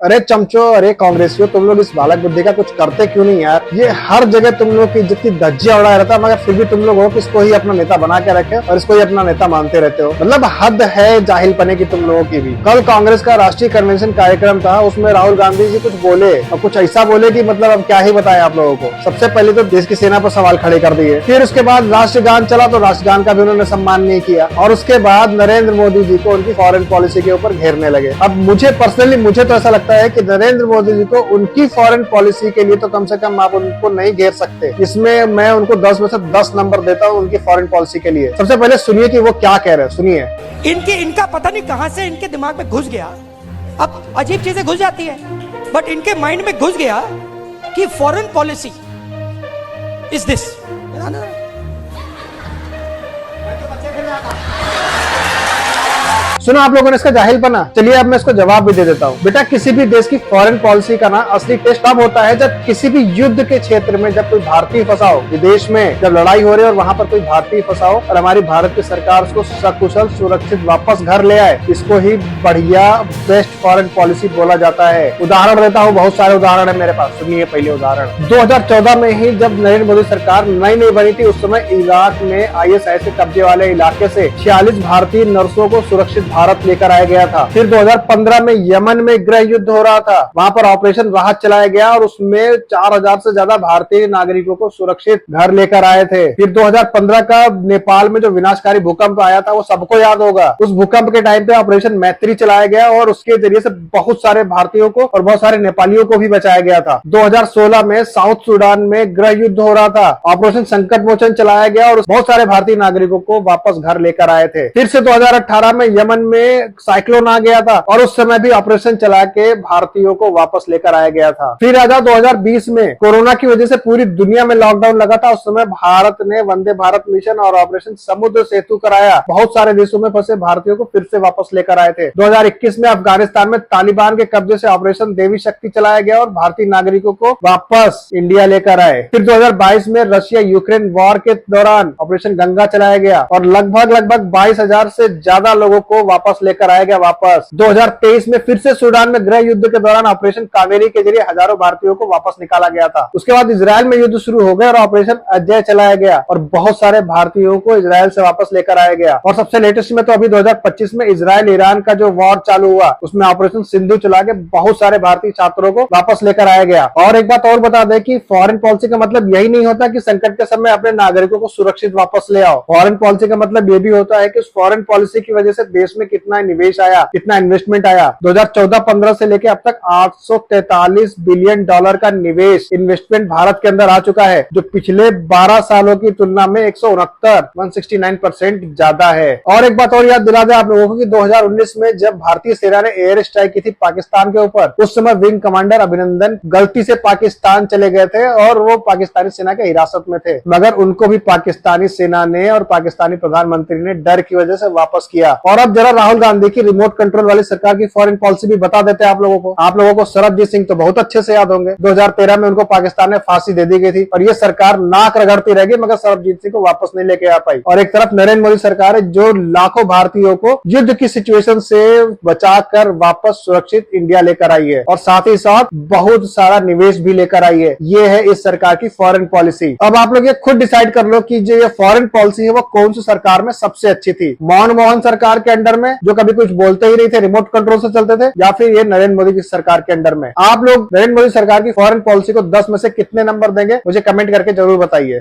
अरे चमचो, अरे कांग्रेसियों, तुम लोग इस बालक बुद्धि का कुछ करते क्यों नहीं यार। ये हर जगह तुम लोग की जितनी धज्जियां उड़ा रहता है, मगर फिर भी तुम लोग हो कि इसको ही अपना नेता बना के रखे और इसको ही अपना नेता मानते रहते हो। मतलब हद है जाहिल पने की तुम लोगों की भी। कल कांग्रेस का राष्ट्रीय कन्वेंशन कार्यक्रम था, उसमें राहुल गांधी जी कुछ बोले और कुछ ऐसा बोले कि मतलब अब क्या ही बताएं आप लोगों को। सबसे पहले तो देश की सेना पर सवाल खड़े कर दिए, फिर उसके बाद राष्ट्रगान चला तो राष्ट्रगान का भी उन्होंने सम्मान नहीं किया, और उसके बाद नरेंद्र मोदी जी को उनकी फॉरेन पॉलिसी के ऊपर घेरने लगे। अब मुझे पर्सनली मुझे तो ऐसा लगता है कि नरेंद्र मोदी जी को उनकी फॉरेन पॉलिसी के लिए तो कम से कम आप उनको नहीं घेर सकते। इसमें मैं उनको 10 में से 10 नंबर देता हूँ उनकी फॉरेन पॉलिसी के लिए। सबसे पहले सुनिए कि वो क्या कह रहे हैं, सुनिए। इनका पता नहीं कहां से इनके दिमाग में घुस गया, अब अजीब चीजें घुस जाती है, बट इनके माइंड में घुस गया कि फॉरेन पॉलिसी इज दिस। सुना आप लोगों ने इसका जाहिलपना। चलिए अब मैं इसको जवाब भी दे देता हूँ। बेटा, किसी भी देश की फॉरेन पॉलिसी का ना असली टेस्ट तब होता है जब किसी भी युद्ध के क्षेत्र में जब कोई भारतीय फंसा हो, विदेश में जब लड़ाई हो रही है और वहां पर कोई भारतीय फंसा हो और हमारी भारत की सरकार उसको सकुशल सुरक्षित वापस घर ले आए, इसको ही बढ़िया बेस्ट फॉरेन पॉलिसी बोला जाता है। उदाहरण देता हूँ, बहुत सारे उदाहरण है मेरे पास, सुनिए पहले उदाहरण। 2014 में ही जब नरेंद्र मोदी सरकार नई बनी थी, उस समय इराक में ISIS के कब्जे वाले इलाके से 46 भारतीय नर्सों को सुरक्षित भारत लेकर आया गया था। फिर 2015 में यमन में गृह युद्ध हो रहा था, वहां पर ऑपरेशन राहत चलाया गया और उसमें 4000 से ज्यादा भारतीय नागरिकों को सुरक्षित घर लेकर आए थे। फिर 2015 का नेपाल में जो विनाशकारी भूकंप आया था वो सबको याद होगा। उस भूकंप के टाइम पे ऑपरेशन मैत्री चलाया गया और उसके जरिए से बहुत सारे भारतीयों को और बहुत सारे नेपालियों को भी बचाया गया था। 2016 में साउथ सूडान में गृह युद्ध हो रहा था, ऑपरेशन संकट मोचन चलाया गया और बहुत सारे भारतीय नागरिकों को वापस घर लेकर आए थे। फिर से 2018 में यमन में साइक्लोन आ गया था और उस समय भी ऑपरेशन चला के भारतीयों को वापस लेकर आया गया था। फिर आजा 2020 में कोरोना की वजह से पूरी दुनिया में लॉकडाउन लगा था, उस समय भारत ने वंदे भारत मिशन और ऑपरेशन समुद्र सेतु कराया, बहुत सारे देशों में फंसे भारतीयों को फिर से वापस लेकर आए थे। 2021 में अफगानिस्तान में तालिबान के कब्जे से ऑपरेशन देवी शक्ति चलाया गया और भारतीय नागरिकों को वापस इंडिया लेकर आए। फिर 2022 में रशिया यूक्रेन वॉर के दौरान ऑपरेशन गंगा चलाया गया और लगभग 22,000 से ज्यादा लोगों को वापस लेकर आया गया वापस। 2023 में फिर से सूडान में गृह युद्ध के दौरान ऑपरेशन कावेरी के जरिए हजारों भारतीयों को वापस निकाला गया था। उसके बाद इजराइल में युद्ध शुरू हो गया और ऑपरेशन अजय चलाया गया और बहुत सारे भारतीयों को इजराइल से वापस लेकर आया गया। और सबसे लेटेस्ट में तो अभी 2025 में इजराइल ईरान का जो वॉर चालू हुआ, उसमें ऑपरेशन सिंधु चला के बहुत सारे भारतीय छात्रों को वापस लेकर आया गया। और एक बात और बता दें कि फॉरेन पॉलिसी का मतलब यही नहीं होता कि संकट के समय अपने नागरिकों को सुरक्षित वापस ले आओ। फॉरेन पॉलिसी का मतलब ये भी होता है कि उस फॉरेन पॉलिसी की वजह से देश में कितना निवेश आया, कितना इन्वेस्टमेंट आया। 2014-15 से लेके अब तक 843 बिलियन डॉलर का निवेश इन्वेस्टमेंट भारत के अंदर आ चुका है, जो पिछले 12 सालों की तुलना में 169% ज्यादा है। और एक बात और याद दिला दे आप लोगों को कि 2019 में जब भारतीय सेना ने एयर स्ट्राइक की थी पाकिस्तान के ऊपर, उस समय विंग कमांडर अभिनंदन गलती से पाकिस्तान चले गए थे और वो पाकिस्तानी सेना के हिरासत में थे, मगर उनको भी पाकिस्तानी सेना ने और पाकिस्तानी प्रधानमंत्री ने डर की वजह से वापस किया। और अब जरा राहुल गांधी की रिमोट कंट्रोल वाली सरकार की फॉरेन पॉलिसी भी बता देते हैं आप लोगों को। आप लोगों को सरबजीत सिंह तो बहुत अच्छे से याद होंगे, 2013 में उनको पाकिस्तान में फांसी दे दी गई थी और ये सरकार नाक रगड़ती रहेगी मगर सरबजीत सिंह को वापस नहीं लेके आ पाई। और एक तरफ नरेंद्र मोदी सरकार है जो लाखों भारतीयों को युद्ध की सिचुएशन से बचाकर वापस सुरक्षित इंडिया लेकर आई है और साथ ही साथ बहुत सारा निवेश भी लेकर आई है। ये है इस सरकार की फॉरेन पॉलिसी। अब आप लोग ये खुद डिसाइड कर लो कि जो ये फॉरेन पॉलिसी है वो कौन सी सरकार में सबसे अच्छी थी। मनमोहन सरकार के अंडर में जो कभी कुछ बोलते ही नहीं थे, रिमोट कंट्रोल से चलते थे, या फिर ये नरेंद्र मोदी की सरकार के अंडर में। आप लोग नरेंद्र मोदी सरकार की फॉरेन पॉलिसी को 10 में से कितने नंबर देंगे मुझे कमेंट करके जरूर बताइए।